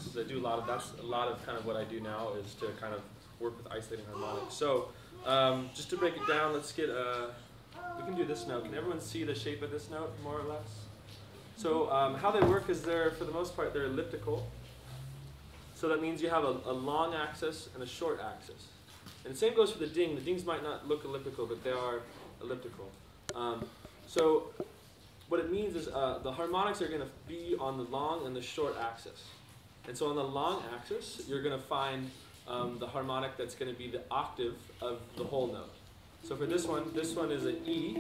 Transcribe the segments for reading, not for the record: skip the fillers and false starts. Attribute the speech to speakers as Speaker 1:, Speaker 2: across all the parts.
Speaker 1: because I do that's a lot of kind of what I do now is to kind of work with isolating harmonics. So just to break it down, let's get we can do this note. Can everyone see the shape of this note more or less? So how they work is for the most part, they're elliptical. So that means you have a long axis and a short axis. And the same goes for the ding. The dings might not look elliptical, but they are elliptical. So what it means is the harmonics are going to be on the long and the short axis. And so on the long axis, you're going to find the harmonic that's going to be the octave of the whole note. So for this one is an E,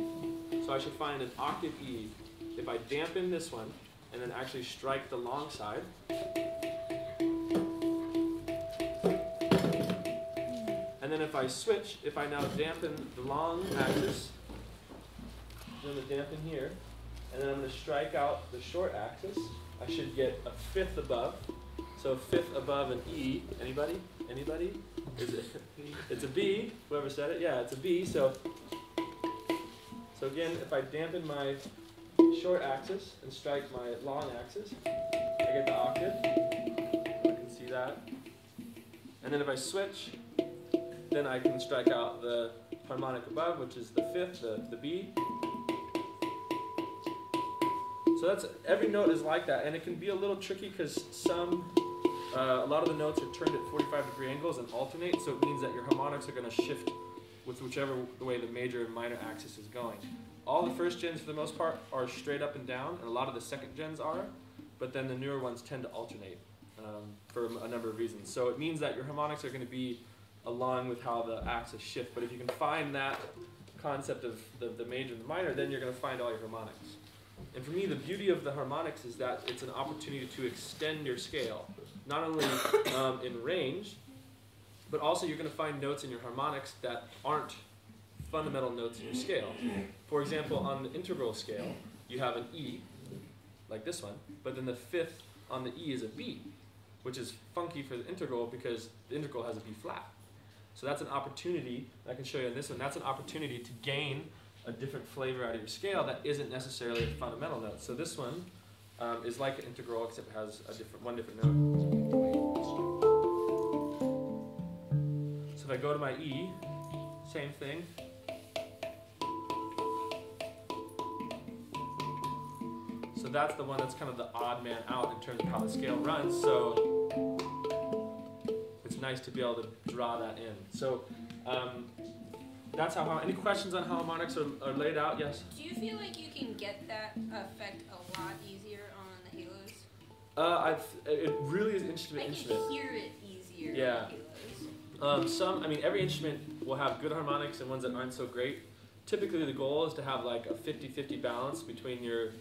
Speaker 1: so I should find an octave E. If I dampen this one and then actually strike the long side, and then if I switch, if I now dampen the long axis, I'm going to dampen here, and then I'm going to strike out the short axis, I should get a fifth above. So a fifth above an E. Anybody? Anybody? It's a B. Whoever said it? Yeah, it's a B. So again, if I dampen my short axis and strike my long axis, I get the octave. I can see that. And then if I switch, then I can strike out the harmonic above, which is the fifth, the B. So every note is like that, and it can be a little tricky because a lot of the notes are turned at 45-degree angles and alternate, so it means that your harmonics are going to shift with whichever way the major and minor axis is going. All the first gens, for the most part, are straight up and down, and a lot of the second gens are, but then the newer ones tend to alternate for a number of reasons. So it means that your harmonics are going to be along with how the axis shift, but if you can find that concept of the major and the minor, then you're going to find all your harmonics. And for me, the beauty of the harmonics is that it's an opportunity to extend your scale, not only in range, but also you're going to find notes in your harmonics that aren't fundamental notes in your scale. For example, on the integral scale, you have an E, like this one, but then the fifth on the E is a B, which is funky for the integral because the integral has a B flat. So that's an opportunity, I can show you on this one, that's an opportunity to gain a different flavor out of your scale that isn't necessarily a fundamental note. So this one is like an integral, except it has one different note. So if I go to my E, same thing. So that's the one that's kind of the odd man out in terms of how the scale runs. So it's nice to be able to draw that in. So that's how. Any questions on how harmonics are laid out? Yes.
Speaker 2: Do you feel like you can get that effect a lot easier on the halos?
Speaker 1: It really is instrument.
Speaker 2: I can hear it easier.
Speaker 1: Yeah.
Speaker 2: On the halos.
Speaker 1: I mean, every instrument will have good harmonics and ones that aren't so great. Typically, the goal is to have like a 50-50 balance between your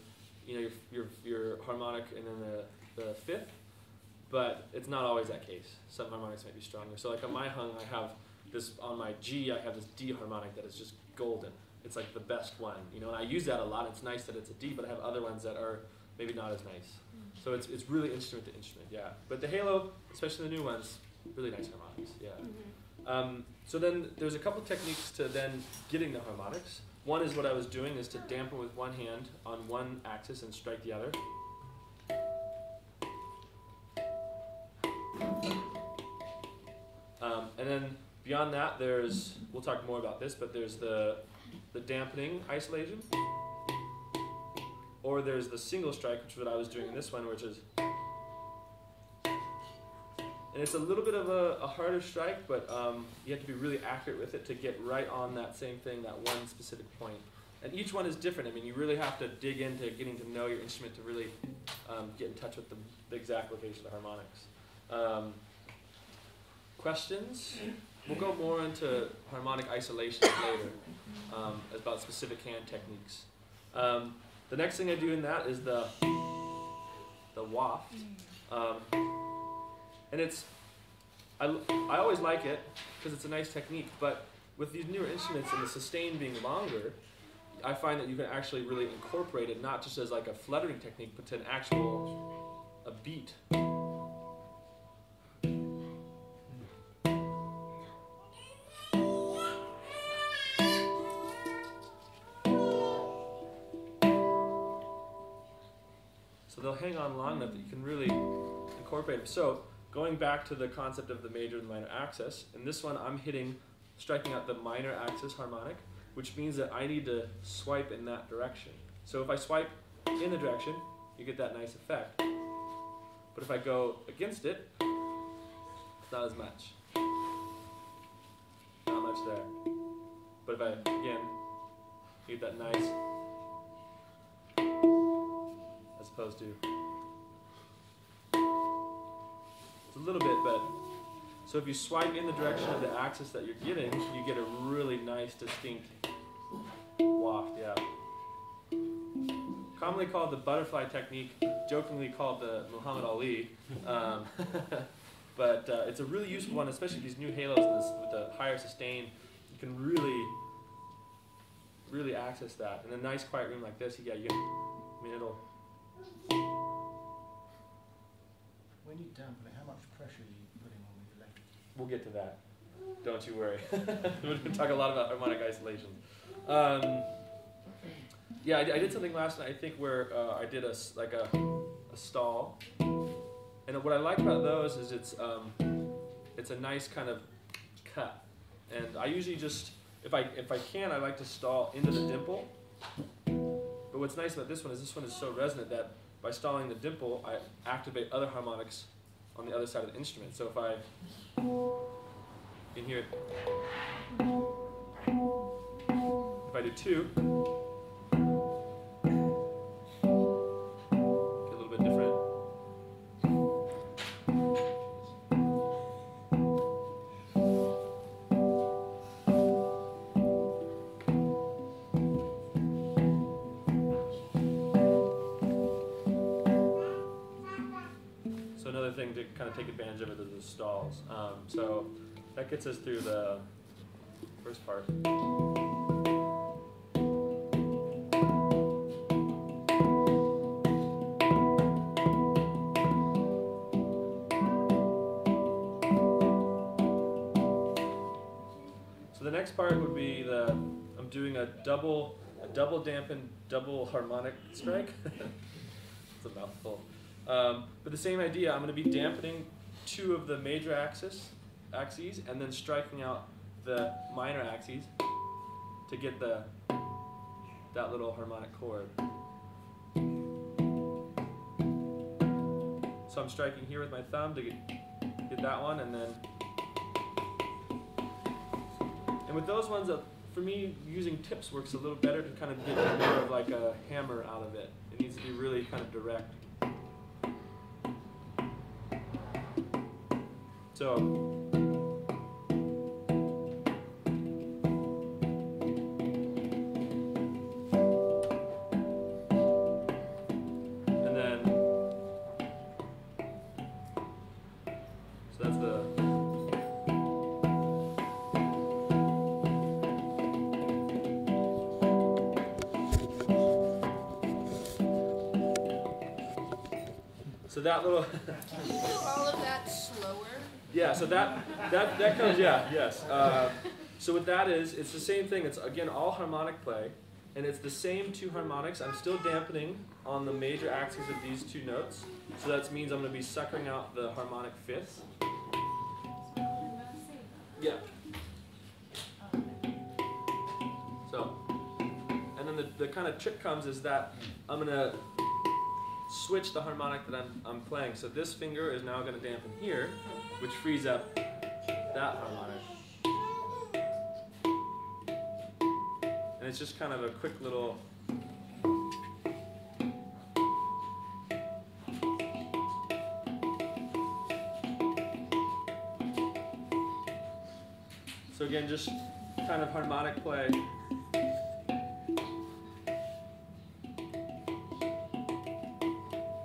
Speaker 1: harmonic and then the fifth. But it's not always that case. Some harmonics might be stronger. So like on my hung, I have this, on my G, I have this D harmonic that is just golden. It's like the best one, and I use that a lot. It's nice that it's a D, but I have other ones that are maybe not as nice. So it's really instrument to instrument, yeah. But the halo, especially the new ones, really nice harmonics, yeah. So then there's a couple techniques to then getting the harmonics. One is what I was doing is to dampen with one hand on one axis and strike the other. And then beyond that, we'll talk more about this, but there's the dampening isolation, or there's the single strike, which is what I was doing in this one, which is, and it's a little bit of a harder strike, but you have to be really accurate with it to get right on that same thing, that one specific point. And each one is different. I mean, you really have to dig into getting to know your instrument to really get in touch with the exact location of the harmonics. Questions? We'll go more into harmonic isolation later, about specific hand techniques. The next thing I do in that is the waft. And I always like it because it's a nice technique, but with these newer instruments and the sustain being longer, I find that you can actually really incorporate it not just as like a fluttering technique, but to a beat. So they'll hang on long enough that you can really incorporate them. So going back to the concept of the major and the minor axis, in this one I'm striking out the minor axis harmonic, which means that I need to swipe in that direction. So if I swipe in the direction, you get that nice effect. But if I go against it, it's not as much. Not much there. But if I, again, you get that nice, as opposed to, it's a little bit, but, so if you swipe in the direction of the axis that you're getting, you get a really nice, distinct waft, yeah. Commonly called the butterfly technique, jokingly called the Muhammad Ali. But it's a really useful one, especially these new halos with the higher sustain. You can really access that. In a nice quiet room like this, yeah, you can, I mean, it'll...
Speaker 3: When you dampen it, how much pressure are you putting on with your left?
Speaker 1: We'll get to that. Don't you worry. We're going to talk a lot about harmonic isolation. Yeah, I did something last night, I think, where I did a stall. And what I like about those is it's a nice kind of cut. And I usually just, if I can, I like to stall into the dimple. But what's nice about this one is so resonant that by stalling the dimple, I activate other harmonics on the other side of the instrument. So if I can hear it, if I do two, get a little bit different. Thing to kind of take advantage of it is the stalls. So that gets us through the first part. So the next part would be I'm doing a double dampened, double harmonic strike. It's a mouthful. But the same idea, I'm going to be dampening two of the major axes and then striking out the minor axes to get that little harmonic chord. So I'm striking here with my thumb to get that one, and with those ones, for me, using tips works a little better to kind of get more of like a hammer out of it. It needs to be really kind of direct. So, and then, so that's the, so that little,
Speaker 2: Do all of that slower?
Speaker 1: yeah, so that comes, yeah, yes. So what that is, it's the same thing. It's, again, all harmonic play, and it's the same two harmonics. I'm still dampening on the major axes of these two notes, so that means I'm going to be suckering out the harmonic fifths. Yeah. So, and then the kind of trick comes is that I'm going to switch the harmonic that I'm playing. So this finger is now going to dampen here, which frees up that harmonic. And it's just kind of a quick little... So again, just kind of harmonic play.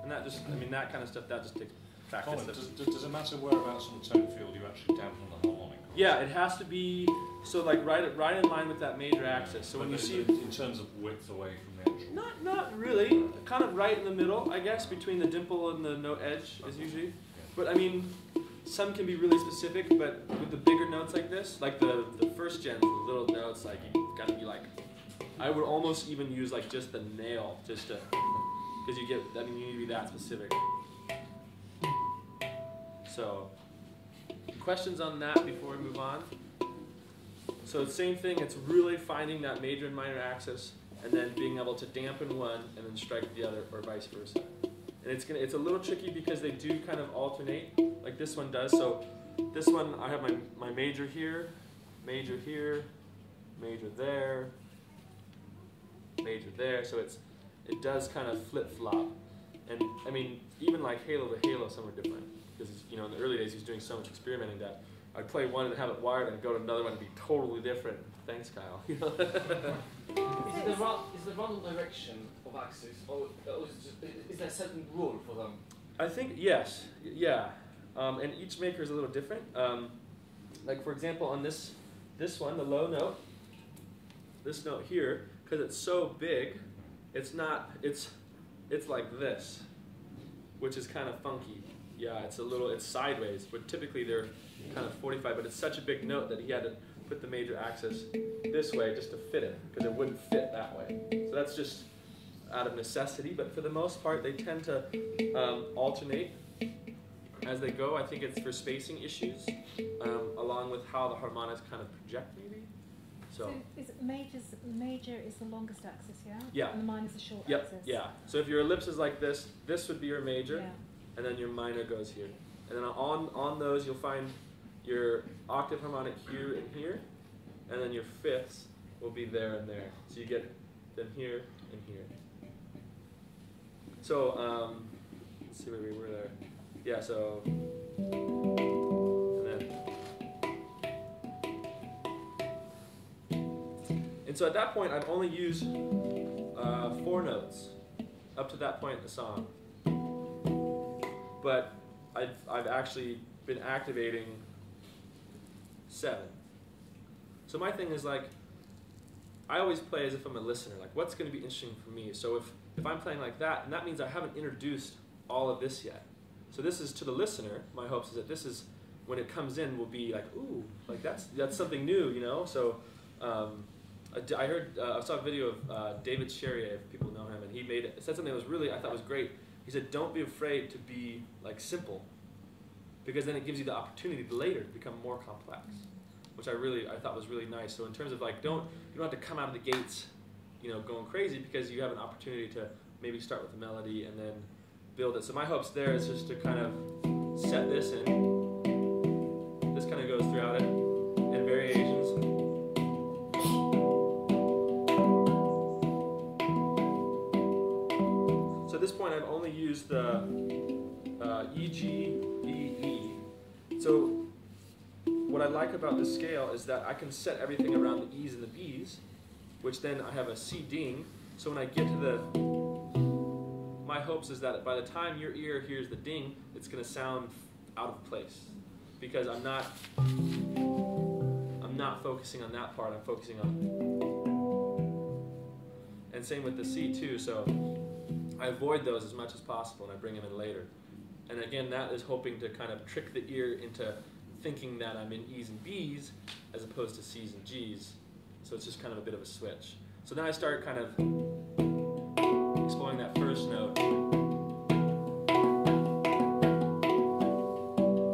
Speaker 1: And that just, I mean, that kind of stuff, that just takes practice.
Speaker 4: Colin, does it matter whereabouts on the tone field you actually dampen the harmonic?
Speaker 1: Yeah, it has to be, so like right in line with that major axis. So
Speaker 4: but
Speaker 1: when you see...
Speaker 4: In terms of width away from the actual...
Speaker 1: Not really. Kind of right in the middle, I guess, between the dimple and the note edge is usually.
Speaker 4: Yeah.
Speaker 1: But I mean, some can be really specific, but with the bigger notes like this, like the first gen, the little notes, like you gotta be like, I would almost even use like just the nail, just to, because you get, I mean, you need to be that specific. So, questions on that before we move on? So same thing, it's really finding that major and minor axis and then being able to dampen one and then strike the other, or vice versa. And it's a little tricky because they do kind of alternate, like this one does. So this one, I have my major here, major there, major there. So it does kind of flip-flop. And I mean, even like halo to halo, some are different. Because in the early days, he was doing so much experimenting that I'd play one and have it wired, and go to another one and be totally different. Thanks, Kyle.
Speaker 5: Is the random direction of axis, or is there a certain rule for them?
Speaker 1: I think yes, yeah, and each maker is a little different. Like for example, on this one, the low note, this note here, because it's so big, it's like this, which is kind of funky. Yeah, it's sideways, but typically they're kind of 45, but it's such a big note that he had to put the major axis this way just to fit it, because it wouldn't fit that way. So that's just out of necessity, but for the most part, they tend to alternate as they go. I think it's for spacing issues, along with how the harmonics kind of project maybe. So
Speaker 6: is it major is the longest axis, yeah?
Speaker 1: Yeah.
Speaker 6: And the minor is the short
Speaker 1: yep,
Speaker 6: axis.
Speaker 1: yeah. So if your ellipse is like this would be your major,
Speaker 6: yeah.
Speaker 1: And then your minor goes here. And then on those, you'll find your octave harmonic here and here, and then your fifths will be there and there. So you get then here and here. So let's see where we were there. Yeah, so and so at that point, I've only used 4 notes up to that point in the song. But I've actually been activating 7. So my thing is like, I always play as if I'm a listener. Like, what's going to be interesting for me? So if I'm playing like that, and that means I haven't introduced all of this yet. So this is to the listener. My hopes is that this is, when it comes in, will be like, ooh, like that's something new, So I saw a video of David Cherrier, if people know him, and he said something that was really, I thought was great. He said, don't be afraid to be like simple, because then it gives you the opportunity to later become more complex, which I thought was really nice. So in terms of like, you don't have to come out of the gates, going crazy, because you have an opportunity to maybe start with the melody and then build it. So my hopes there is just to kind of set this in. This kind of goes throughout it, and variations. So at this point, I've only used the E, G, B, E. So what I like about this scale is that I can set everything around the E's and the B's, which then I have a C ding. So when I get to my hopes is that by the time your ear hears the ding, it's going to sound out of place, because I'm not focusing on that part. I'm focusing on, and same with the C too. So I avoid those as much as possible, and I bring them in later. And again, that is hoping to kind of trick the ear into thinking that I'm in E's and B's as opposed to C's and G's. So it's just kind of a bit of a switch. So then I start kind of exploring that first note.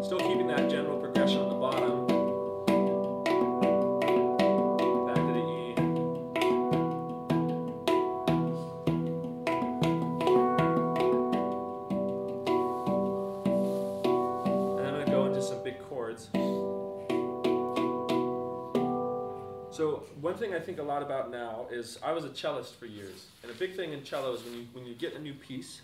Speaker 1: Still keeping that general progression on the bottom. Back to the E. And then I'm going to go into some big chords. So one thing I think a lot about now is I was a cellist for years, and a big thing in cello is when you get a new piece,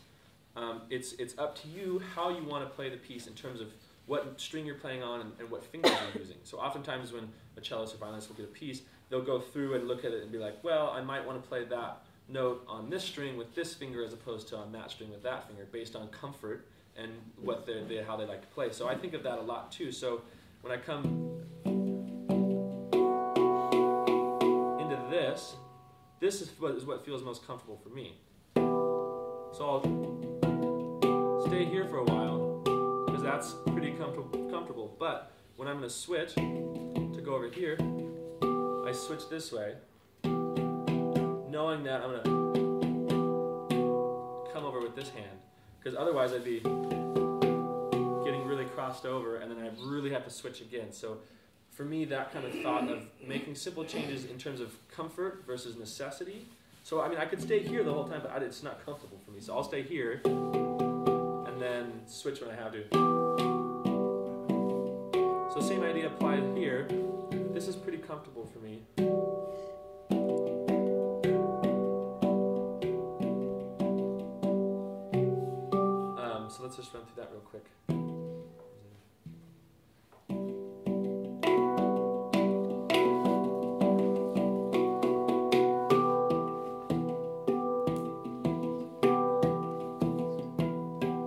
Speaker 1: it's up to you how you want to play the piece in terms of what string you're playing on and what fingers you're using. So oftentimes when a cellist or violinist will get a piece, they'll go through and look at it and be like, well, I might want to play that note on this string with this finger as opposed to on that string with that finger, based on comfort and what how they like to play. So I think of that a lot too. So when I come this is what feels most comfortable for me. So I'll stay here for a while, because that's pretty comfortable. But when I'm going to switch to go over here, I switch this way, knowing that I'm going to come over with this hand, because otherwise I'd be getting really crossed over, and then I really have to switch again. So for me, that kind of thought of making simple changes in terms of comfort versus necessity. So I mean, I could stay here the whole time, but it's not comfortable for me. So I'll stay here, and then switch when I have to. So same idea applied here. This is pretty comfortable for me. So let's just run through that real quick.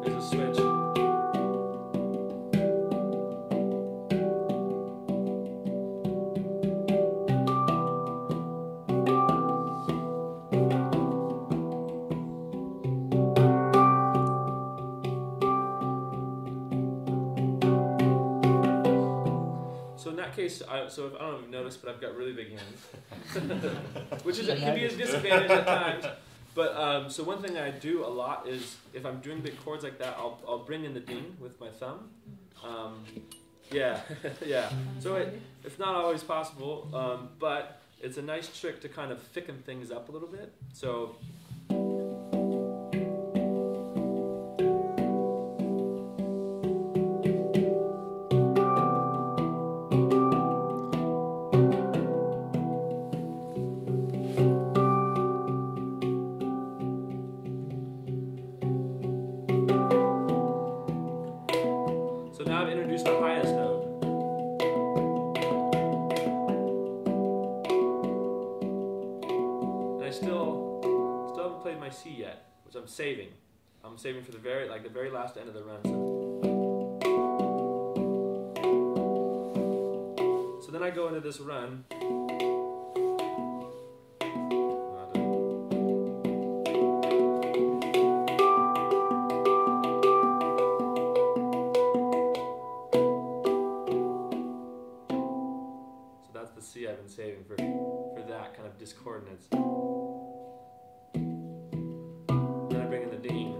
Speaker 1: There's a switch. So in that case, so if, I don't know if you've noticed, but I've got really big hands, which is, it can be a disadvantage at times. But so one thing I do a lot is if I'm doing big chords like that, I'll bring in the ding with my thumb. Yeah, yeah. So it's not always possible, but it's a nice trick to kind of thicken things up a little bit. So. So now I've introduced the highest note. And I still haven't played my C yet, which I'm saving. I'm saving for the very last end of the run. So then I go into this run. The C I've been saving for that kind of discordance. Then I bring in the ding.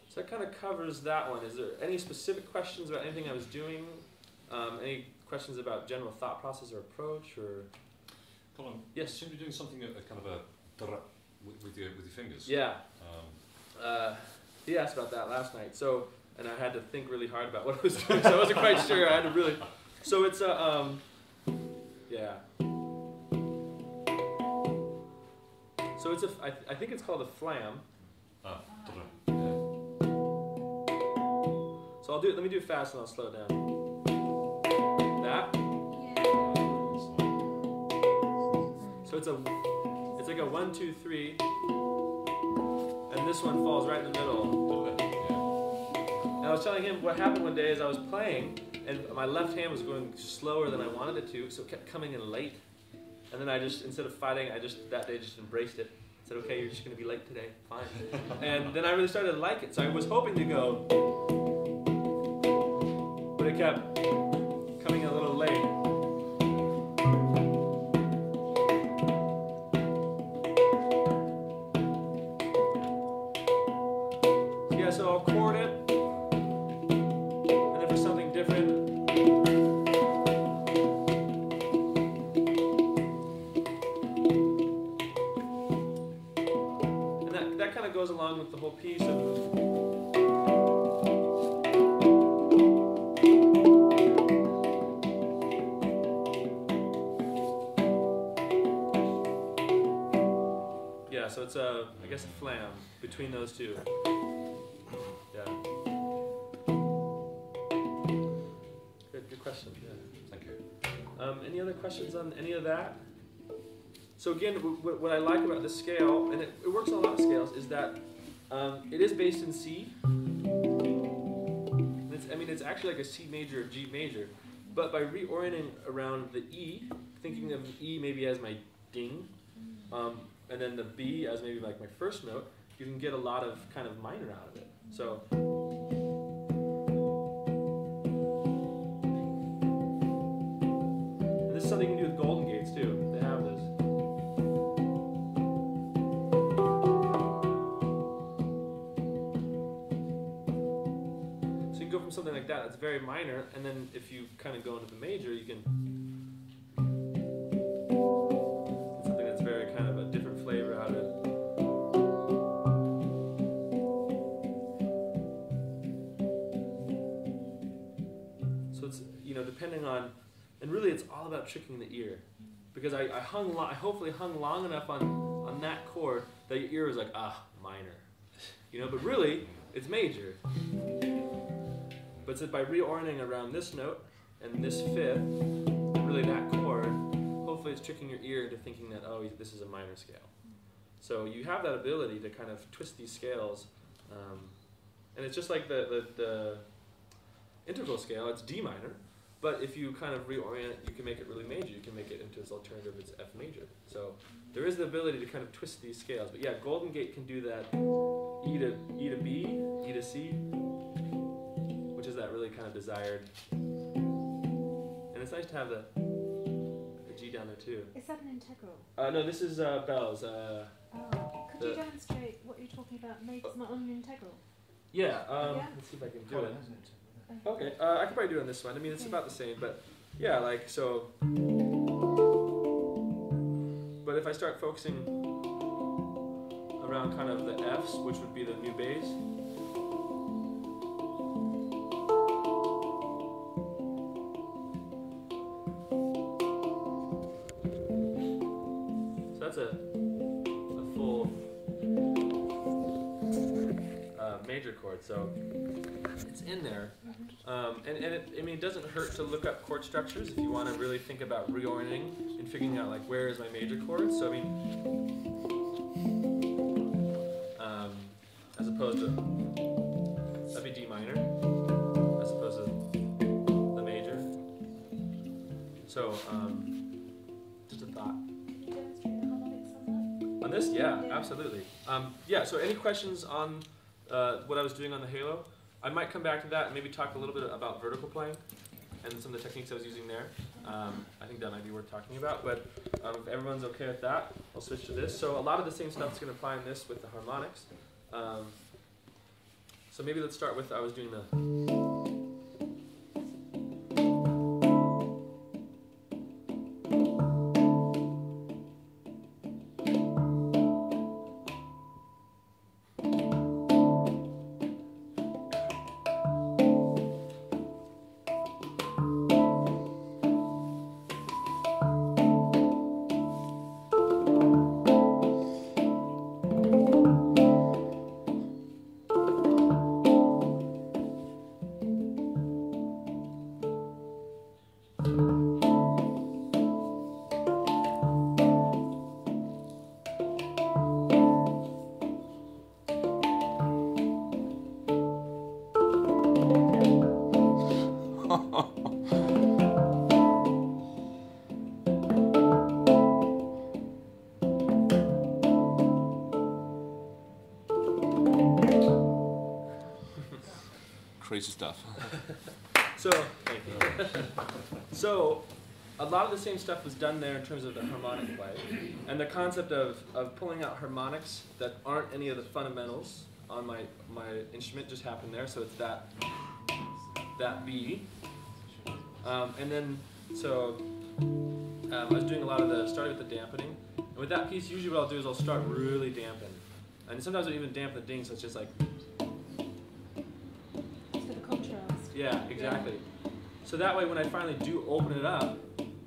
Speaker 1: So that kind of covers that one. Is there any specific questions about anything I was doing? Any questions about general thought process or approach? Or
Speaker 4: Colin,
Speaker 1: yes,
Speaker 4: you seem to be doing something at kind of a with your fingers.
Speaker 1: Yeah. He asked about that last night. So, and I had to think really hard about what I was doing. So I wasn't quite sure. I had to really. So it's a yeah. So it's I think it's called a flam.
Speaker 4: Yeah.
Speaker 1: So I'll do it. Let me do it fast and I'll slow it down. That. So it's like a 1, 2, 3, and this one falls right in the middle. And I was telling him what happened one day is I was playing, and my left hand was going slower than I wanted it to, so it kept coming in late. And then I just, instead of fighting, that day just embraced it. Said, okay, you're just going to be late today, fine. And then I really started to like it, so I was hoping to go, but it kept coming a little late. So I'll chord it, and then for something different, and that kind of goes along with the whole piece of. Yeah, so it's I guess a flam between those two. Yeah. Good question. Yeah.
Speaker 4: Thank you.
Speaker 1: Any other questions on any of that? So again, what I like about this scale, and it works on a lot of scales, is that it is based in C. And it's actually like a C major or G major, but by reorienting around the E, thinking of the E maybe as my ding, and then the B as maybe like my first note, you can get a lot of kind of minor out of it. So. And this is something you can do with Golden Gates too. something like that, it's very minor, and then if you kind of go into the major, you can something that's very kind of a different flavor out of it. So it's, you know, depending on, and really it's all about tricking the ear, because I hopefully hung long enough on that chord that your ear was like, ah, minor, you know, but really it's major. But it's by reorienting around this note and this fifth, and really that chord, hopefully it's tricking your ear into thinking that, oh, this is a minor scale. So you have that ability to kind of twist these scales, and it's just like the integral scale, it's D minor, but if you kind of reorient it, you can make it really major. You can make it into its alternative, it's F major. So there is the ability to kind of twist these scales. But yeah, Golden Gate can do that E to B, E to C, which is that really kind of desired. And it's nice to have the G down there too.
Speaker 6: Is that an integral?
Speaker 1: No, this is bells.
Speaker 6: Could you demonstrate what you're talking about? Majors not on an integral.
Speaker 1: Yeah,
Speaker 6: Yeah.
Speaker 1: let's see if I can do
Speaker 3: Colin
Speaker 1: it.
Speaker 3: has an integral there.
Speaker 1: Okay, I could probably do it on this one. I mean, it's about the same, but yeah, like, so. But if I start focusing around kind of the Fs, which would be the new bass. So that's a full major chord, so it's in there. And it doesn't hurt to look up chord structures if you want to really think about reorienting and figuring out like where is my major chord. So I mean, as opposed to that'd be D minor, as opposed to the major. So just a thought.
Speaker 6: Could you demonstrate the harmonics on
Speaker 1: On this, yeah, absolutely. Yeah. So any questions on what I was doing on the halo? I might come back to that and maybe talk a little bit about vertical playing and some of the techniques I was using there. I think that might be worth talking about, but if everyone's okay with that, I'll switch to this. So a lot of the same stuff is going to apply in this with the harmonics. So maybe let's start with, I was doing the...
Speaker 4: Crazy stuff.
Speaker 1: So, thank you. So, a lot of the same stuff was done there in terms of the harmonic play. And the concept of pulling out harmonics that aren't any of the fundamentals on my instrument just happened there. So it's that B. And then, so I was doing a lot of starting with the dampening. And with that piece, usually what I'll do is I'll start really dampen. And sometimes I'll even dampen the ding, so it's just like... Yeah, exactly. So that way when I finally do open it up,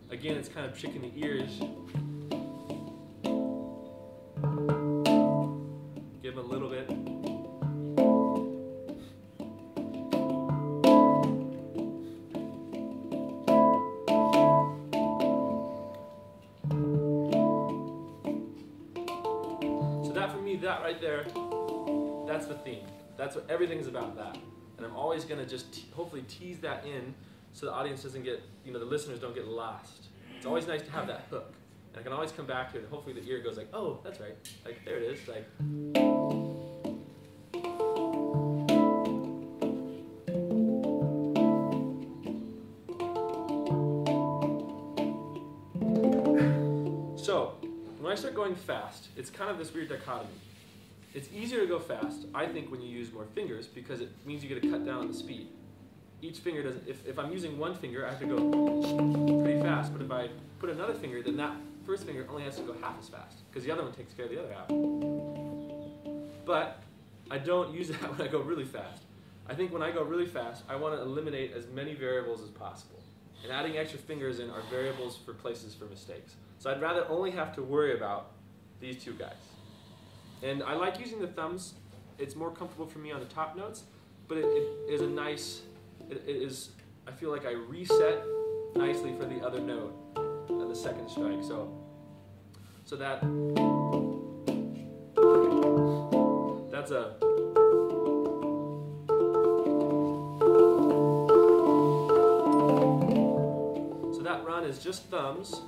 Speaker 1: again it's kind of tricking the ears. Give them a little bit. So that for me, that right there, that's the theme. That's what everything is about, that. And I'm always going to just hopefully tease that in so the audience doesn't get, the listeners don't get lost. It's always nice to have that hook. And I can always come back to it and hopefully the ear goes like, oh, that's right. Like, there it is. Like. So, when I start going fast, it's kind of this weird dichotomy. It's easier to go fast, I think, when you use more fingers because it means you get to cut down on the speed. each finger doesn't, if I'm using one finger, I have to go pretty fast. But if I put another finger, then that first finger only has to go half as fast, because the other one takes care of the other half. But I don't use that when I go really fast. I think when I go really fast, I want to eliminate as many variables as possible. And adding extra fingers in are variables for places for mistakes. So I'd rather only have to worry about these two guys. And I like using the thumbs. It's more comfortable for me on the top notes, but it is a nice, it is, I feel like I reset nicely for the other note on the second strike. So that's a, so that run is just thumbs.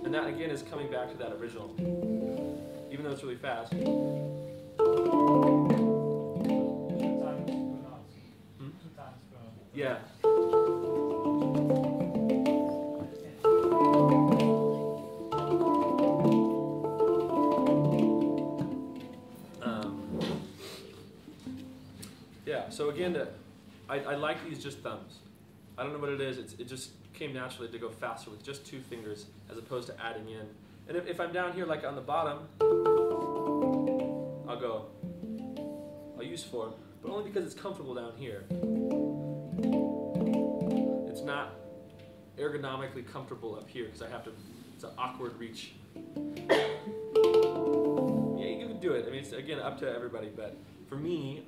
Speaker 1: And that again is coming back to that original, even though it's really fast. Yeah. Yeah, so again, I like these just thumbs. I don't know what it is, it just came naturally to go faster with just two fingers as opposed to adding in. And if I'm down here like on the bottom, I'll use 4, but only because it's comfortable down here. It's not ergonomically comfortable up here because I have to, it's an awkward reach. Yeah, you can do it. I mean, it's again up to everybody, but for me,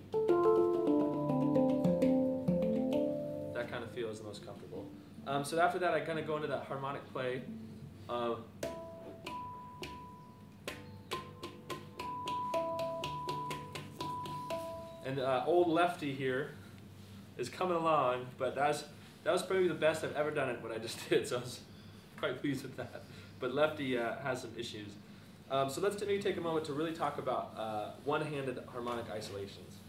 Speaker 1: that kind of feels the most comfortable. So after that, I kind of go into that harmonic play of and old Lefty here is coming along, but that was probably the best I've ever done it, what I just did, so I was quite pleased with that. But Lefty has some issues. So let's maybe take a moment to really talk about one-handed harmonic isolations.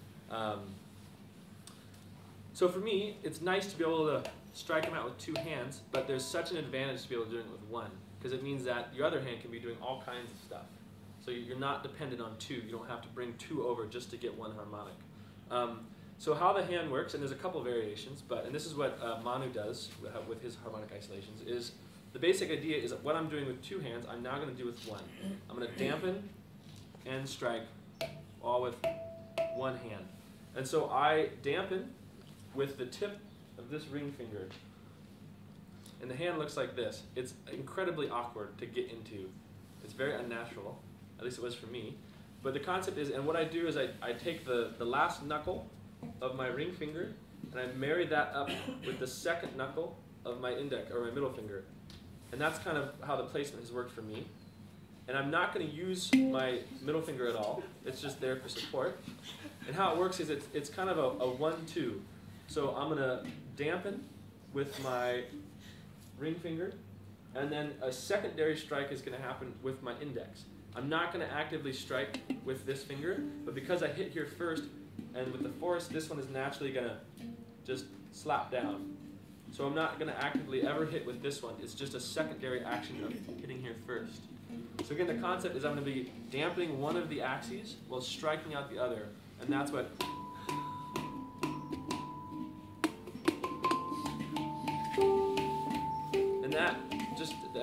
Speaker 1: So for me, it's nice to be able to strike them out with 2 hands, but there's such an advantage to be able to do it with 1, because it means that your other hand can be doing all kinds of stuff. So you're not dependent on 2. You don't have to bring 2 over just to get 1 harmonic. So how the hand works, and there's a couple variations, and this is what Manu does with his harmonic isolations, is the basic idea is that what I'm doing with 2 hands, I'm now going to do with 1. I'm going to dampen and strike all with 1 hand. And so I dampen with the tip of this ring finger. And the hand looks like this. It's incredibly awkward to get into. It's very unnatural, at least it was for me. But the concept is, and what I do is I take the last knuckle of my ring finger and I marry that up with the second knuckle of my index, or my middle finger. And that's kind of how the placement has worked for me. And I'm not going to use my middle finger at all. It's just there for support. And how it works is it's kind of a 1-2. So I'm going to dampen with my ring finger, and then a secondary strike is going to happen with my index. I'm not going to actively strike with this finger, but because I hit here first, and with the force, this one is naturally going to just slap down. So I'm not going to actively ever hit with this one. It's just a secondary action of hitting here first. So again, the concept is I'm going to be dampening one of the axes while striking out the other, and that's what...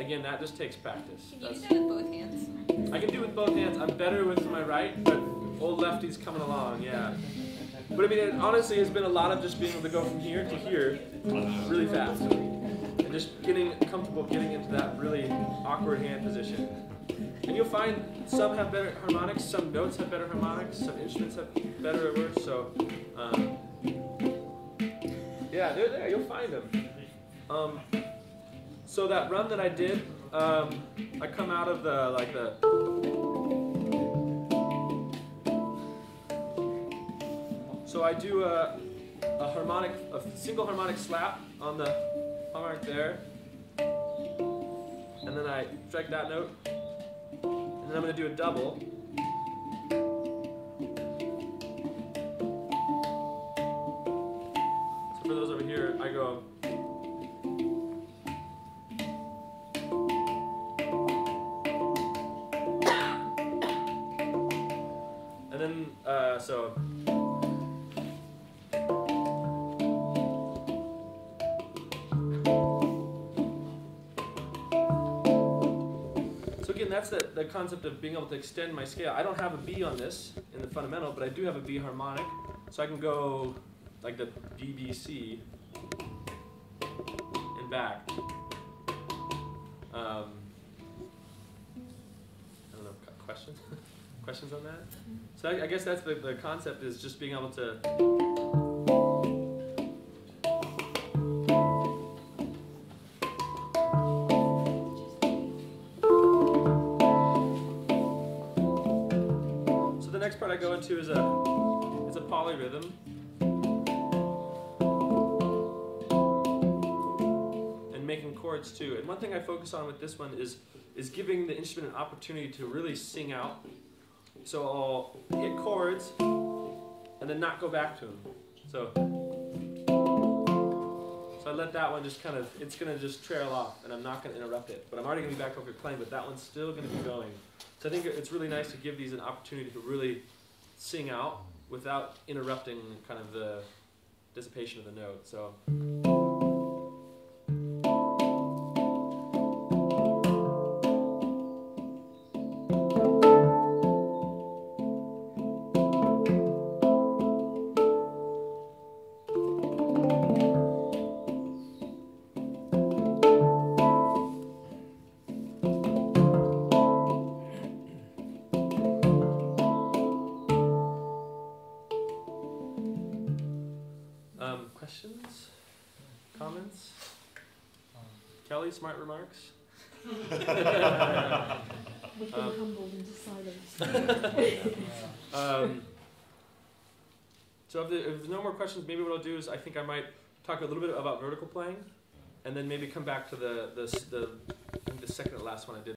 Speaker 1: And that just takes practice.
Speaker 2: Can you do that with both hands?
Speaker 1: I can do it with both hands. I'm better with my right, but old Lefty's coming along, yeah. But I mean, it honestly has been a lot of just being able to go from here to here really fast. And just getting comfortable getting into that really awkward hand position. And you'll find some have better harmonics, some notes have better harmonics, some instruments have better or worse, so yeah, they're there, you'll find them. So that run that I did, I come out of so I do a single harmonic slap on the harmonic there, and then I strike that note, and then I'm going to do a double. So for those over here, I go. And then So again, that's the concept of being able to extend my scale. I don't have a B on this in the fundamental, but I do have a B harmonic, so I can go like the BBC and back. I don't know, questions? Questions on that? So I guess that's the concept, is just being able to next part I go into is a polyrhythm, and making chords too. And one thing I focus on with this one is giving the instrument an opportunity to really sing out. So I'll hit chords and then not go back to them. So I let that one just kind of, it's going to just trail off, and I'm not going to interrupt it. But I'm already going to be back over playing, but that one's still going to be going. So I think it's really nice to give these an opportunity to really sing out without interrupting kind of the dissipation of the note. So. Questions? Comments? Kelly, smart remarks?
Speaker 6: We've been humbled into silence.
Speaker 1: So if there's no more questions, maybe what I'll do is I think I might talk a little bit about vertical playing, and then maybe come back to the second to last one I did.